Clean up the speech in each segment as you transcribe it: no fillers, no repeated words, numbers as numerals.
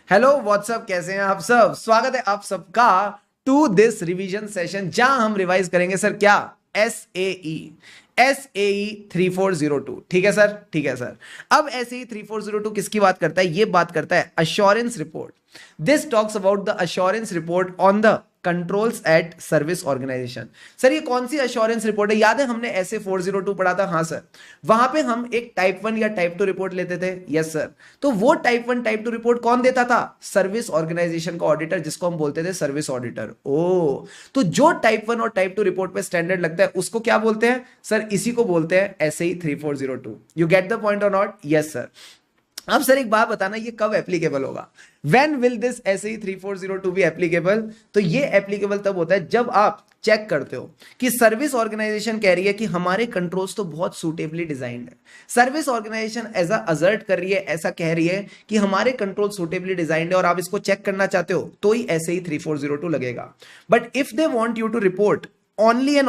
Hello what's up, कैसे हैं आप सब। स्वागत है आप सबका टू दिस रिवीजन सेशन, जहां हम रिवाइज करेंगे सर क्या एस ए ई 3402। ठीक है सर, ठीक है सर। अब SAE 3402 किसकी बात करता है? ये बात करता है assurance report. This talks about the assurance report on the controls at service organisation. Sir ये कौन सी अश्योरेंस रिपोर्ट है? याद है हमने ऐसे 402 पढ़ा था। हाँ सर, वहां पे हम एक टाइप 1 या टाइप 2 रिपोर्ट लेते थे। Yes sir. तो वो टाइप 1 टाइप 2 रिपोर्ट कौन देता था? सर्विस ऑर्गेनाइजेशन का ऑडिटर, जिसको हम बोलते थे सर्विस ऑडिटर। ओ, तो जो टाइप 1 और टाइप 2 रिपोर्ट पे स्टैंडर्ड लगता है उसको क्या बोलते हैं सर? इसी को बोलते हैं SAE 3402। You get the point और नॉट? Yes sir. अब सर एक बात बताना, ये कब एप्लीकेबल होगा? When will this SAE 3402 be applicable? तो ये एप्लीकेबल तब होता है जब आप चेक करते हो कि सर्विस ऑर्गेनाइजेशन कह रही है कि हमारे कंट्रोल्स तो बहुत सूटेबली डिजाइंड है। सर्विस ऑर्गेनाइजेशन ऐसा अजर्ट कर रही है, ऐसा कह रही है कि हमारे कंट्रोल सूटेबली डिजाइंड है और आप इसको चेक करना चाहते हो तो ही SAE 3402 लगेगा। But if they want you to report only and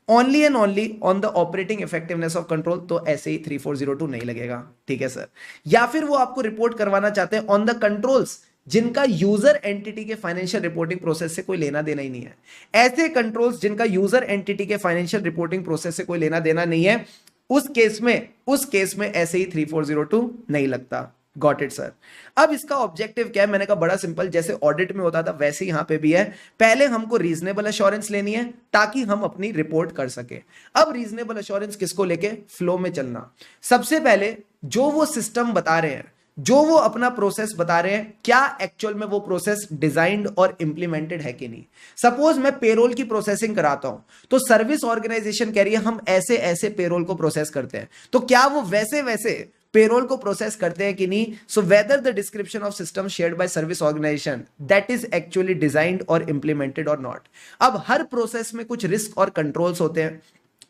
only on the operating effectiveness of control, तो SAE 3402 नहीं लगेगा। ठीक है सर। या फिर वो आपको रिपोर्ट करवाना चाहते हैं ऑन द कंट्रोल्स जिनका यूजर एंटिटी के फाइनेंशियल रिपोर्टिंग प्रोसेस से कोई लेना देना ही नहीं है। ऐसे कंट्रोल्स जिनका यूजर एंटिटी के फाइनेंशियल रिपोर्टिंग प्रोसेस से कोई लेना देना नहीं है, उस केस में SAE 3402 नहीं लगता। Got it sir. अब इसका ऑब्जेक्टिव क्या है? मैंने कहा बड़ा सिंपल, जैसे ऑडिट में होता था वैसे यहां पे भी है। पहले हमको रीजनेबल अश्योरेंस लेनी है ताकि हम अपनी रिपोर्ट कर सके। अब रीजनेबल अश्योरेंस किसको लेके? फ्लो में चलना। सबसे पहले जो वो सिस्टम बता रहे हैं, जो वो अपना प्रोसेस बता रहे हैं, क्या एक्चुअल में वो प्रोसेस डिजाइंड और इंप्लीमेंटेड है कि नहीं। सपोज मैं पेरोल की प्रोसेसिंग कराता हूं, तो सर्विस ऑर्गेनाइजेशन कह रही है हम ऐसे ऐसे पेरोल को प्रोसेस करते हैं, तो क्या वो वैसे वैसे पेरोल को प्रोसेस करते हैं कि नहीं। So whether the description of system shared by service organisation that is actually designed और इंप्लीमेंटेड और नॉट। अब हर प्रोसेस में कुछ रिस्क और कंट्रोल्स होते हैं,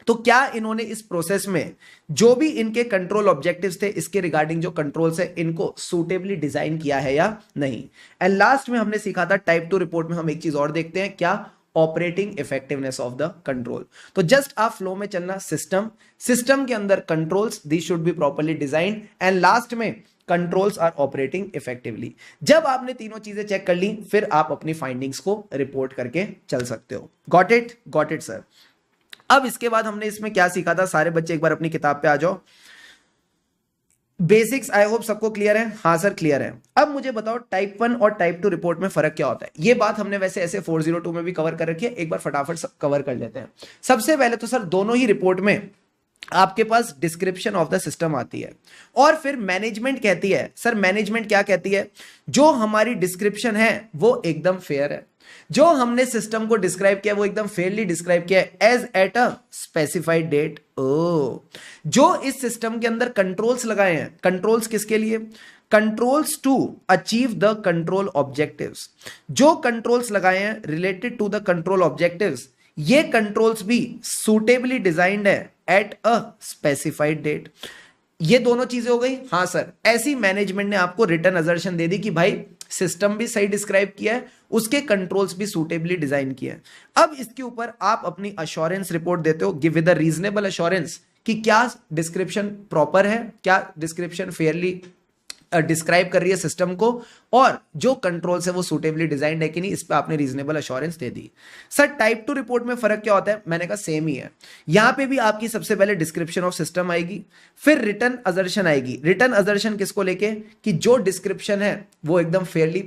तो क्या इन्होंने इस प्रोसेस में जो भी इनके कंट्रोल ऑब्जेक्टिव्स थे, इसके रिगार्डिंग जो कंट्रोल्स है, इनको सूटेबली डिजाइन किया है या नहीं। एंड लास्ट में हमने सीखा था टाइप 2 रिपोर्ट में हम एक चीज और देखते हैं, क्या? Operating effectiveness of the control. तो जस्ट आप फ्लो में चलना, सिस्टम के अंदर controls they should be properly designed, and last में कंट्रोल्स आर ऑपरेटिंग इफेक्टिवली। जब आपने तीनों चीजें चेक कर ली, फिर आप अपनी फाइंडिंग्स को रिपोर्ट करके चल सकते हो। Got it sir. अब इसके बाद हमने इसमें क्या सीखा था? सारे बच्चे एक बार अपनी किताब पे आ जाओ। बेसिक्स आई होप सबको क्लियर है। हाँ सर क्लियर है। अब मुझे बताओ टाइप 1 और टाइप 2 रिपोर्ट में फर्क क्या होता है? ये बात हमने वैसे ऐसे 402 में भी कवर कर रखी है, एक बार फटाफट सब कवर कर लेते हैं। सबसे पहले तो सर दोनों ही रिपोर्ट में आपके पास डिस्क्रिप्शन ऑफ द सिस्टम आती है और फिर मैनेजमेंट कहती है। सर मैनेजमेंट क्या कहती है? जो हमारी डिस्क्रिप्शन है वो एकदम फेयर है, जो हमने सिस्टम को डिस्क्राइब किया वो एकदम फेयरली डिस्क्राइब किया है as at a specified date. Oh, जो इस सिस्टम के अंदर कंट्रोल्स लगाए हैं, कंट्रोल्स किसके लिए? Controls to achieve the control objectives. जो कंट्रोल्स लगाए हैं related to the control objectives, ये कंट्रोल्स भी सुटेबली डिजाइंड है एट अ स्पेसिफाइड डेट। ये दोनों चीजें हो गई। हाँ सर, ऐसी मैनेजमेंट ने आपको रिटर्न असर्शन दे दी कि भाई सिस्टम भी सही डिस्क्राइब किया है, उसके कंट्रोल्स भी सूटेबली डिजाइन किया है। अब इसके ऊपर आप अपनी अश्योरेंस रिपोर्ट देते हो, give with a reasonable assurance कि क्या डिस्क्रिप्शन प्रॉपर है, क्या डिस्क्रिप्शन फेयरली डिस्क्राइब कर रही है सिस्टम को, और जो कंट्रोल्स है वो सूटेबली डिजाइंड है कि नहीं, इस पे आपने रीजनेबल अश्योरेंस दे दी। सर टाइप 2 रिपोर्ट में फर्क क्या होता है? मैंने कहा सेम ही है। यहां पे भी आपकी सबसे पहले डिस्क्रिप्शन ऑफ सिस्टम आएगी, फिर रिटर्न असर्शन आएगी। रिटर्न असर्शन किसको लेके? कि जो डिस्क्रिप्शन है वो एकदम फेयरली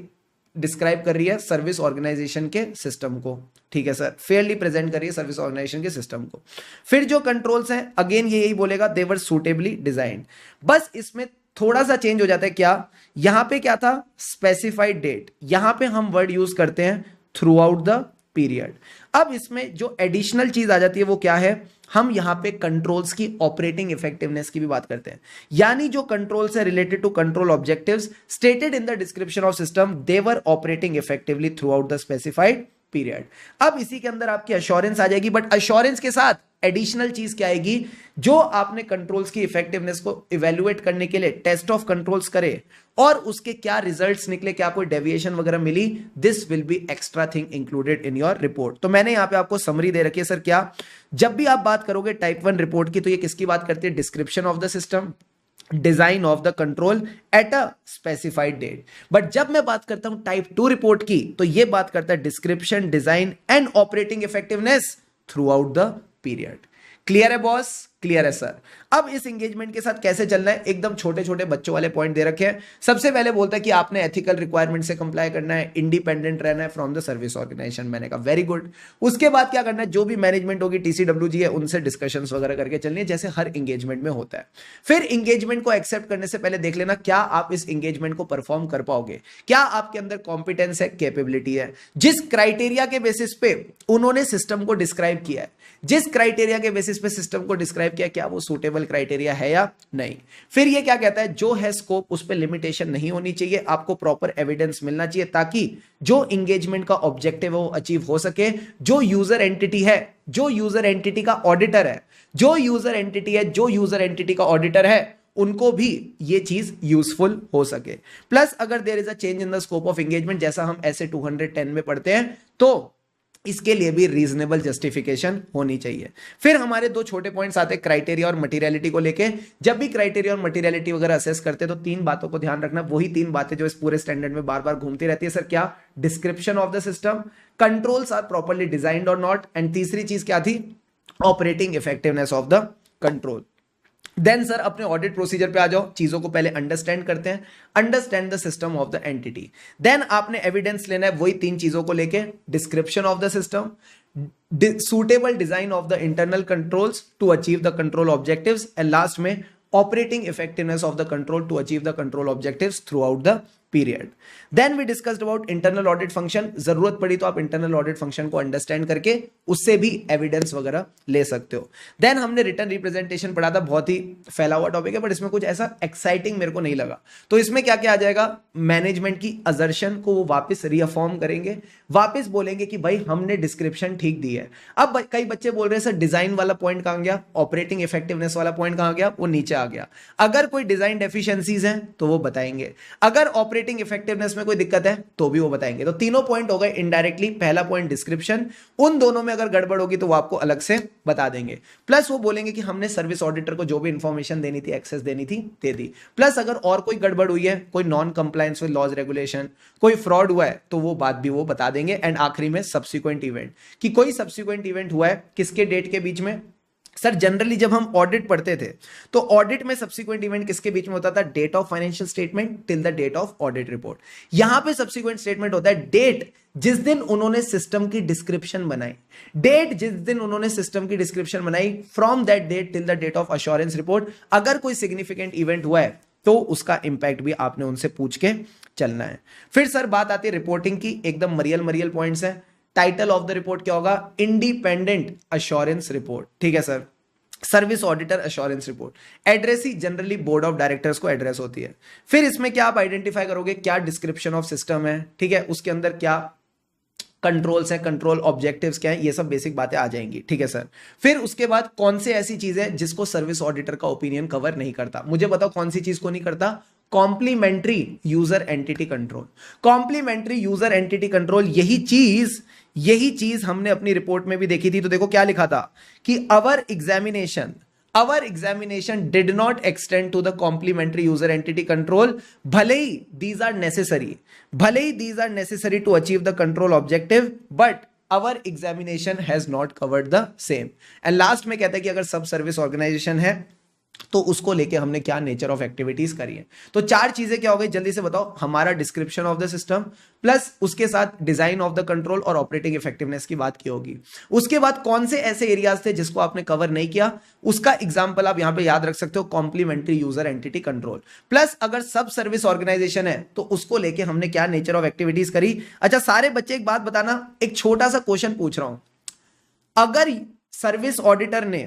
डिस्क्राइब कर रही है सर्विस ऑर्गेनाइजेशन के सिस्टम को। ठीक है सर, फेयरली प्रेजेंट कर रही है सर्विस ऑर्गेनाइजेशन के सिस्टम को। फिर जो कंट्रोल्स हैं अगेन ये यही बोलेगा, दे वर सूटेबली डिजाइंड। बस इसमें थोड़ा सा चेंज हो जाता है। क्या? यहां पे क्या था? Specified date. यहां पे हम वर्ड यूज करते हैं थ्रू आउट द पीरियड। अब इसमें जो एडिशनल चीज आ जाती है वो क्या है? हम यहां पे कंट्रोल्स की ऑपरेटिंग इफेक्टिवनेस की भी बात करते हैं। यानी जो कंट्रोल्स है related to control objectives stated in the description of system, they were operating effectively throughout the specified period. अब इसी के अंदर आपकी अश्योरेंस आ जाएगी, बट अश्योरेंस के साथ एडिशनल चीज क्या आएगी? जो आपने कंट्रोल्स की इफेक्टिवनेस को इवेल्युएट करने के लिए टेस्ट ऑफ कंट्रोल्स करे और उसके क्या रिजल्ट्स निकले, क्या कोई डेविएशन वगैरह मिली, this will be extra thing included in your report. तो मैंने यहां पे आपको समरी दे रखी है सर। क्या? जब भी आप बात करोगे टाइप 1 रिपोर्ट की, तो ये किसकी बात करती है? Description of the system, design of the control at a specified date. But जब मैं बात करता हूं टाइप 2 रिपोर्ट की, तो यह बात करता है description, design and operating effectiveness through out the period. Clear है बॉस? क्लियर है सर। अब इस एंगेजमेंट के साथ कैसे चलना है, एकदम छोटे छोटे बच्चों वाले पॉइंट दे रखे हैं। सबसे पहले बोलता है कि आपने एथिकल रिक्वायरमेंट से कंप्लाई करना है, इंडिपेंडेंट रहना है फ्रॉम द सर्विस ऑर्गेनाइजेशन। मैंने कहा वेरी गुड। उसके बाद क्या करना है, जो भी मैनेजमेंट होगी, टीसीडब्ल्यूजी है, उनसे डिस्कशंस वगैरह करके चलनी है, जैसे हर एंगेजमेंट में होता है। फिर एंगेजमेंट को एक्सेप्ट करने से पहले देख लेना क्या आप इस एंगेजमेंट को परफॉर्म कर पाओगे, क्या आपके अंदर कॉम्पिटेंस है, कैपेबिलिटी है। जिस क्राइटेरिया के बेसिस पे उन्होंने सिस्टम को डिस्क्राइब किया है, जिस क्राइटेरिया के बेसिस पे सिस्टम को डिस्क्राइब किया, क्या वो सूटेबल क्राइटेरिया है या नहीं। फिर ये क्या कहता है, जो है स्कोप उस पे लिमिटेशन नहीं होनी चाहिए, आपको प्रॉपर एविडेंस मिलना चाहिए ताकि जो एंगेजमेंट का ऑब्जेक्टिव है वो अचीव हो सके। जो यूजर एंटिटी है, जो यूजर एंटिटी का ऑडिटर है, जो यूजर एंटिटी है, जो यूजर एंटिटी का ऑडिटर है, उनको भी ये चीज यूजफुल हो सके। प्लस अगर there is a change in the scope of engagement, जैसा हम ऐसे 210 में पढ़ते हैं, तो इसके लिए भी रीजनेबल जस्टिफिकेशन होनी चाहिए। फिर हमारे दो छोटे पॉइंट्स आते हैं क्राइटेरिया और मटेरियलिटी को लेके। जब भी क्राइटेरिया और मटेरियलिटी वगैरह असेस करते हैं तो तीन बातों को ध्यान रखना, वही तीन बातें जो इस पूरे स्टैंडर्ड में बार बार घूमती रहती है। सर क्या? Description of the system, controls are properly designed और नॉट, एंड तीसरी चीज क्या थी, operating effectiveness of the control. Then sir अपने ऑडिट प्रोसीजर पे आ जाओ, चीजों को पहले अंडरस्टैंड करते हैं, understand the system of the entity. Then आपने एविडेंस लेना है वही तीन चीजों को लेके, description of the system, suitable design of the internal controls to achieve the control objectives, and last में operating effectiveness of the control to achieve the control objectives throughout the period. Then we discussed about internal audit function. जरूरत पड़ी तो आप internal audit function को understand करके उससे भी evidence वगैरह ले सकते हो। देन हमने रिटर्न रिप्रेजेंटेशन पढ़ा था, बहुत ही फैला हुआ टॉपिक है बट इसमें कुछ ऐसा एक्साइटिंग मेरे को नहीं लगा। तो इसमें क्या क्या आ जाएगा, मैनेजमेंट की असर्शन को वो वापस रीअफॉर्म करेंगे, वापस बोलेंगे कि भाई हमने डिस्क्रिप्शन ठीक दी है। अब कई बच्चे बोल रहे हैं सर डिजाइन वाला पॉइंट कहां गया, ऑपरेटिंग इफेक्टिवनेस वाला पॉइंट कहां गया, वो नीचे आ गया। अगर कोई डिजाइन डेफिशिएंसीज हैं तो वो बताएंगे, अगर ऑपरेटिंग इफेक्टिवनेस में कोई दिक्कत है तो भी वो बताएंगे। तो तीनों पॉइंट हो गए इनडायरेक्टली। पहला पॉइंट डिस्क्रिप्शन, उन दोनों में अगर गड़बड़ होगी तो वो आपको अलग से बता देंगे। प्लस वो बोलेंगे कि हमने सर्विस ऑडिटर को जो भी इंफॉर्मेशन देनी थी, एक्सेस देनी थी, दे दी। प्लस अगर और कोई गड़बड़ हुई है, कोई non compliance with laws regulation, कोई फ्रॉड हुआ है, तो वो बात भी वो बता देंगे। एंड आखिरी में सब्सिक्वेंट इवेंट, कि कोई सब्सिक्वेंट इवेंट हुआ है किसके डेट के बीच में। सर जनरली जब हम ऑडिट पढ़ते थे तो ऑडिट में सब्सिक्वेंट इवेंट किसके बीच में होता था, date of financial statement till the date of audit report. यहां पे सब्सिक्वेंट स्टेटमेंट होता है डेट जिस दिन उन्होंने सिस्टम की डिस्क्रिप्शन बनाई, डेट जिस दिन उन्होंने सिस्टम की डिस्क्रिप्शन बनाई, from that date till the date of assurance report. अगर कोई सिग्निफिकेंट इवेंट हुआ है तो उसका इंपैक्ट भी आपने उनसे पूछ के चलना है। फिर सर बात आती है रिपोर्टिंग की, एकदम मरियल पॉइंट्स है। टाइटल ऑफ द रिपोर्ट क्या होगा, इंडिपेंडेंट अश्योरेंस रिपोर्ट, ठीक है sir, service auditor assurance report. Address he generally board of directors को एड्रेस होती है। फिर इसमें क्या आप आइडेंटिफाई करोगे, क्या डिस्क्रिप्शन ऑफ सिस्टम है, ठीक है, उसके अंदर क्या कंट्रोल्स है, कंट्रोल ऑब्जेक्टिव्स क्या है, ये सब बेसिक बातें आ जाएंगी, ठीक है सर। फिर उसके बाद कौन से ऐसी चीज है जिसको सर्विस ऑडिटर का ओपिनियन कवर नहीं करता, मुझे बताओ कौन सी चीज को नहीं करता, complementary user entity control. Complementary user entity control, यही चीज हमने अपनी रिपोर्ट में भी देखी थी। तो देखो क्या लिखा था कि our examination did not extend to the complementary user entity control, भले ही these are necessary to achieve the control objective, but our examination has not covered the same. And last में कहता है कि अगर सब सर्विस ऑर्गेनाइजेशन है तो उसको लेके हमने क्या नेचर ऑफ एक्टिविटीज करी है। तो चार चीजें क्या हो गई, जल्दी से बताओ, हमारा description of the system, plus उसके साथ डिजाइन ऑफ द कंट्रोल और ऑपरेटिंग इफेक्टिवनेस की बात की होगी। उसके बाद कौन से ऐसे एरियाज थे जिसको आपने कवर नहीं किया, उसका एग्जांपल आप यहां पे याद रख सकते हो, complementary user entity control. Plus अगर सब सर्विस ऑर्गेनाइजेशन है तो उसको लेके हमने क्या नेचर ऑफ एक्टिविटीज करी। अच्छा सारे बच्चे एक बात बताना, एक छोटा सा क्वेश्चन पूछ रहा हूं, अगर सर्विस ऑडिटर ने,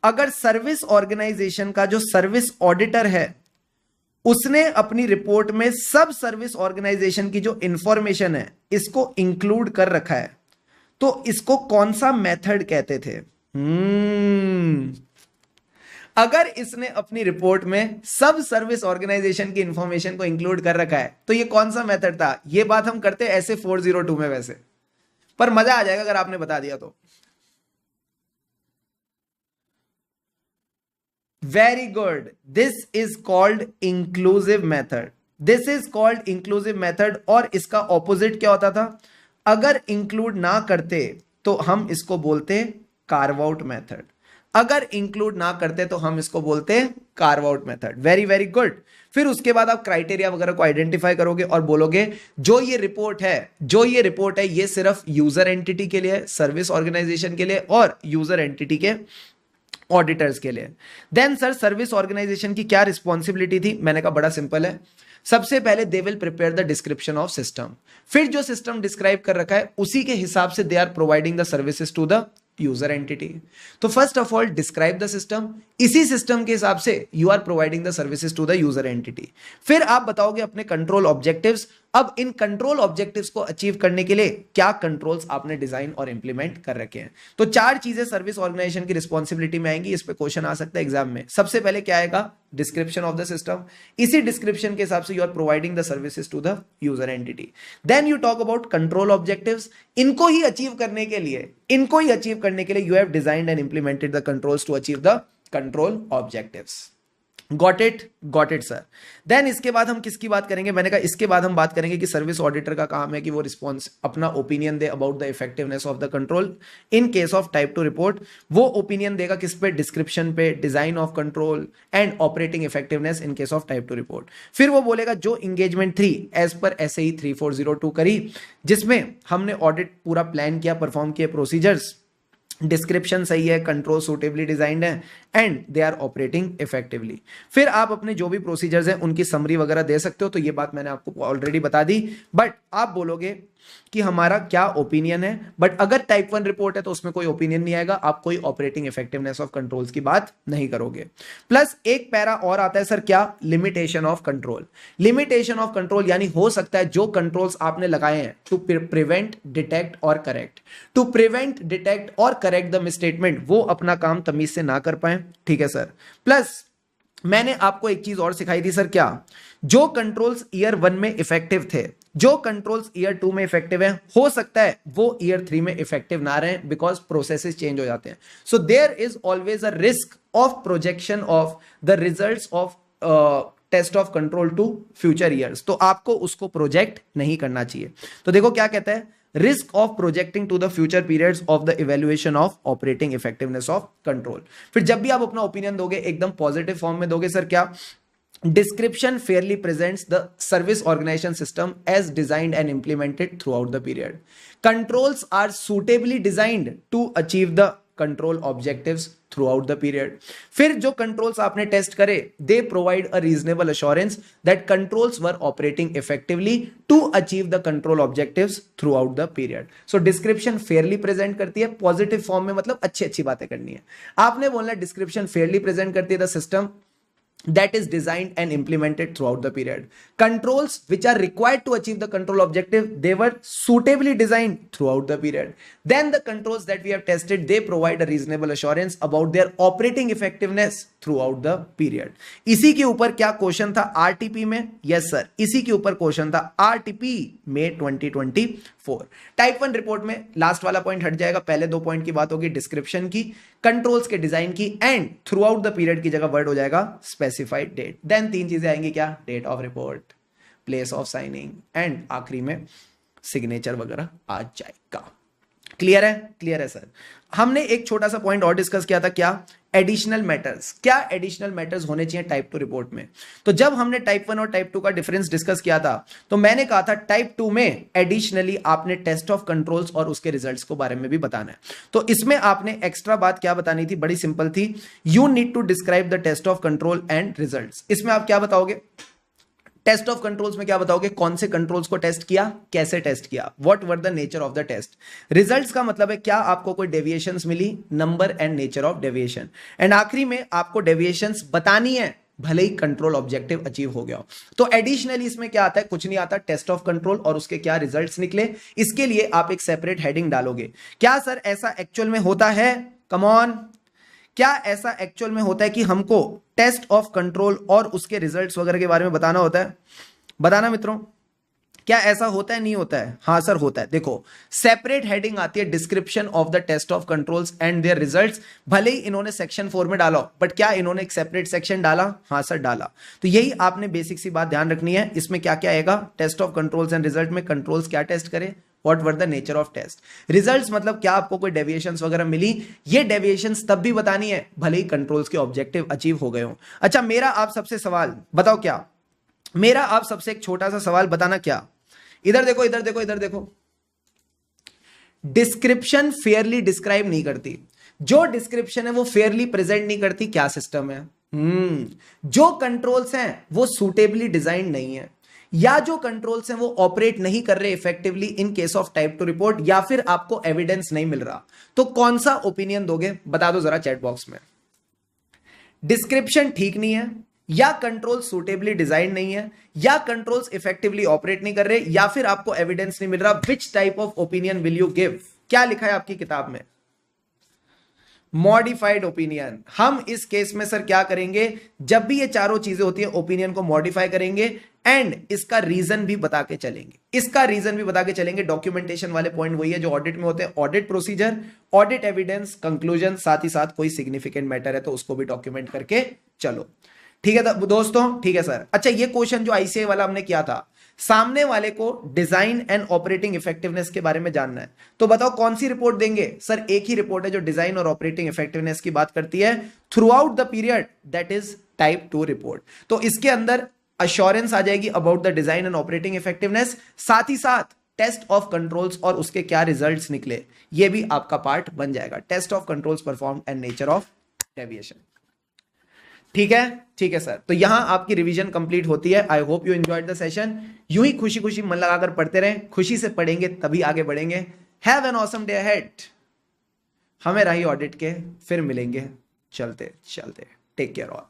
अगर सर्विस ऑर्गेनाइजेशन का जो सर्विस ऑडिटर है उसने अपनी रिपोर्ट में सब सर्विस ऑर्गेनाइजेशन की जो इंफॉर्मेशन है इसको इंक्लूड कर रखा है, तो इसको कौन सा मेथड कहते थे। अगर इसने अपनी रिपोर्ट में सब सर्विस ऑर्गेनाइजेशन की इंफॉर्मेशन को इंक्लूड कर रखा है तो ये कौन सा मेथड था। ये बात हम करते हैं ऐसे 402 में वैसे, पर मजा आ जाएगा अगर आपने बता दिया तो। Very good, this is called inclusive method, this is called inclusive method. और इसका ऑपोजिट क्या होता था? अगर इंक्लूड ना करते तो हम इसको बोलते कार्व आउट मेथड, अगर इंक्लूड ना करते तो हम इसको बोलते carve out method. Very very good. फिर उसके बाद आप क्राइटेरिया वगैरह को आइडेंटिफाई करोगे और बोलोगे जो ये रिपोर्ट है ये सिर्फ यूजर एंटिटी के लिए, सर्विस ऑर्गेनाइजेशन के लिए और यूजर एंटिटी के ऑडिटर्स के लिए। देन सर सर्विस ऑर्गेनाइजेशन की क्या रिस्पॉन्सिबिलिटी थी? मैंने कहा बड़ा सिंपल है, सबसे पहले they will prepare the description of system, फिर जो सिस्टम डिस्क्राइब कर रखा है उसी के हिसाब से they are providing the services to the user entity. तो first of all describe the system, इसी सिस्टम के हिसाब से you are providing the services to the user entity. फिर आप बताओगे अपने कंट्रोल ऑब्जेक्टिव्स। अब इन कंट्रोल ऑब्जेक्टिव्स को अचीव करने के लिए क्या कंट्रोल्स आपने डिजाइन और इंप्लीमेंट कर रखे हैं। तो चार चीजें सर्विस ऑर्गेनाइजेशन की रिस्पॉन्सिबिलिटी में आएंगी, इस पे क्वेश्चन आ सकता है एग्जाम में। सबसे पहले क्या आएगा? डिस्क्रिप्शन ऑफ द सिस्टम, इसी डिस्क्रिप्शन के हिसाब से you are providing the services to the user entity. Then you talk about control objectives, इनको ही अचीव करने के लिए you have designed and implemented the controls to achieve the control objectives. Got it sir. देन इसके बाद हम किसकी बात करेंगे? मैंने कहा इसके बाद हम बात करेंगे कि सर्विस ऑडिटर का काम है कि वो रिस्पॉन्स अपना opinion they about the effectiveness of the control in case of type 2 report. वो ओपिनियन देगा किस पे? डिस्क्रिप्शन पे, design of control and operating effectiveness in case of type 2 report. फिर वो बोलेगा जो इंगेजमेंट 3 एज पर SAE 3402 करी, जिसमें हमने ऑडिट पूरा प्लान किया, परफॉर्म किए प्रोसीजर्स, डिस्क्रिप्शन सही है, कंट्रोल सूटेबली डिजाइंड है and they are operating effectively. फिर आप अपने जो भी प्रोसीजर्स हैं उनकी समरी वगैरह दे सकते हो, तो ये बात मैंने आपको ऑलरेडी बता दी। बट आप बोलोगे कि हमारा क्या ओपिनियन है, बट अगर टाइप 1 रिपोर्ट है तो उसमें कोई ओपिनियन नहीं आएगा, आप कोई ऑपरेटिंग इफेक्टिवनेस ऑफ कंट्रोल्स की बात नहीं करोगे। प्लस एक पैरा और आता है सर, क्या? Limitation of control. Limitation of control यानी हो सकता है जो कंट्रोल्स आपने लगाए हैं टू प्रिवेंट, डिटेक्ट और करेक्ट, टू प्रिवेंट, डिटेक्ट और करेक्ट द मिसस्टेटमेंट, वो अपना काम तमीज से ना कर पाए। ठीक है सर। प्लस मैंने आपको एक चीज और सिखाई थी सर, क्या? जो कंट्रोल्स ईयर 1 में इफेक्टिव थे, जो कंट्रोल्स ईयर 2 में इफेक्टिव है, हो सकता है वो ईयर 3 में इफेक्टिव ना रहे बिकॉज प्रोसेसेस चेंज हो जाते हैं। So there is always a risk of projection of the results of test of control to future years. तो आपको उसको प्रोजेक्ट नहीं करना चाहिए। तो देखो क्या कहता है, risk of projecting to the future periods of the evaluation of operating effectiveness of control. फिर जब भी आप अपना ओपिनियन दोगे एकदम पॉजिटिव फॉर्म में दोगे सर, क्या? Description fairly presents the service organization system as designed and implemented throughout the period. Controls are suitably designed to achieve the control objectives throughout the period. फिर जो controls आपने test करे, they provide a reasonable assurance that controls were operating effectively to achieve the control objectives throughout the period. So description fairly present करती है positive form में, मतलब अच्छी अच्छी बातें करनी है। आपने बोलना description fairly present करती है the system that is designed and implemented throughout the period. Controls which are required to achieve the control objective, they were suitably designed throughout the period. Then the controls that we have tested, they provide a reasonable assurance about their operating effectiveness throughout the period. इसी के ऊपर क्या question था RTP में? Yes sir, इसी के ऊपर question था RTP में 2024। टाइप 1 रिपोर्ट में लास्ट वाला पॉइंट हट जाएगा, पहले दो पॉइंट की बात होगी डिस्क्रिप्शन की, कंट्रोल्स के डिजाइन की and through out the period की जगह वर्ड हो जाएगा स्पेसिफाइड डेट। देन तीन चीजें आएंगी, क्या? Date of report, place of signing and आखिरी में सिग्नेचर वगैरह आ जाएगा। क्लियर है? क्लियर है सर। हमने एक छोटा सा पॉइंट और डिस्कस किया था, क्या? Additional matters. क्या एडिशनल मैटर्स होने चाहिए टाइप 2 रिपोर्ट में? तो जब हमने टाइप 1 और टाइप 2 का डिफरेंस डिस्कस किया था तो मैंने कहा था टाइप 2 में एडिशनली आपने टेस्ट ऑफ कंट्रोल्स और उसके रिजल्ट्स को बारे में भी बताना है। तो इसमें आपने एक्स्ट्रा बात क्या बतानी थी? बड़ी सिंपल थी, you need to describe the test of control and results. इसमें आप क्या बताओगे? टेस्ट ऑफ कंट्रोल्स में क्या बताओगे? कौन से कंट्रोल्स को टेस्ट किया, कैसे टेस्ट किया, what were the nature of the test. Results का मतलब है क्या आपको कोई डेविएशंस मिली, number and nature of deviation. And आखिरी में आपको डेविएशंस बतानी है भले ही कंट्रोल ऑब्जेक्टिव अचीव हो गया हो। तो एडिशनली इसमें क्या आता है? कुछ नहीं आता, टेस्ट ऑफ कंट्रोल और उसके क्या रिजल्ट्स निकले, इसके लिए आप एक सेपरेट हेडिंग डालोगे। क्या सर ऐसा एक्चुअल में होता है? कम ऑन, क्या ऐसा एक्चुअल में होता है कि हमको टेस्ट ऑफ कंट्रोल और उसके रिजल्ट्स वगैरह के बारे में बताना होता है? बताना मित्रों, क्या ऐसा होता है, नहीं होता है? हाँ सर होता है। देखो सेपरेट हेडिंग आती है description of the test of controls and their results, भले ही इन्होंने सेक्शन 4 में डाला, बट क्या इन्होंने एक सेपरेट सेक्शन डाला? हाँ सर डाला। तो यही आपने बेसिक सी बात ध्यान रखनी है। इसमें क्या क्या आएगा? Test of controls and result में कंट्रोल्स क्या टेस्ट करे, what were the nature of test, results मतलब क्या आपको कोई डेविएशंस वगैरह मिली, ये डेविएशंस तब भी बतानी है भले ही कंट्रोल्स के ऑब्जेक्टिव अचीव हो गए हो। अच्छा मेरा आप सबसे सवाल बताओ, क्या मेरा आप सबसे एक छोटा सा सवाल बताना, क्या इधर देखो इधर देखो इधर देखो, डिस्क्रिप्शन फेयरली डिस्क्राइब नहीं करती, जो डिस्क्रिप्शन है वो फेयरली प्रेजेंट नहीं करती, क्या सिस्टम है? जो कंट्रोल्स हैं वो सूटेबली डिजाइन नहीं है, या जो कंट्रोल्स हैं वो ऑपरेट नहीं कर रहे effectively in case of type two report, या फिर आपको एविडेंस नहीं मिल रहा, तो कौन सा ओपिनियन दोगे? बता दो जरा चैट बॉक्स में। डिस्क्रिप्शन ठीक नहीं है, या कंट्रोल सूटेबली डिजाइन नहीं है, या कंट्रोल्स इफेक्टिवली ऑपरेट नहीं कर रहे, या फिर आपको एविडेंस नहीं मिल रहा। Which type of opinion will you give? क्या लिखा है आपकी किताब में? Modified opinion. हम इस केस में सर क्या करेंगे, जब भी ये चारों चीजें होती है ओपिनियन को मॉडिफाई करेंगे एंड इसका रीजन भी बता के चलेंगे, इसका रीजन भी बता के चलेंगे। डॉक्यूमेंटेशन वाले पॉइंट वही है जो ऑडिट में होते हैं, audit procedure, audit evidence, conclusion, साथ ही साथ कोई सिग्निफिकेंट मैटर है तो उसको भी डॉक्यूमेंट करके चलो। ठीक है दोस्तों, ठीक है सर। अच्छा ये क्वेश्चन जो आईसीआई वाला हमने किया था, सामने वाले को डिजाइन एंड ऑपरेटिंग इफेक्टिवनेस के बारे में जानना है, तो बताओ कौन सी रिपोर्ट देंगे? सर एक ही रिपोर्ट है जो डिजाइन और ऑपरेटिंग इफेक्टिवनेस की बात करती है through out the period, that is type 2 report. तो इसके अंदर अश्योरेंस आ जाएगी about the design and operating effectiveness, साथ ही साथ टेस्ट ऑफ कंट्रोल्स और उसके क्या रिजल्ट्स निकले, ये भी आपका पार्ट बन जाएगा। Test of controls perform and nature of deviation. ठीक है, ठीक है सर। तो यहां आपकी रिवीजन कंप्लीट होती है। I hope you enjoyed the session. यूं ही खुशी खुशी मन लगाकर पढ़ते रहें, खुशी से पढ़ेंगे तभी आगे बढ़ेंगे। Have an awesome day ahead. हमें रही ऑडिट के, फिर मिलेंगे चलते चलते। Take care all.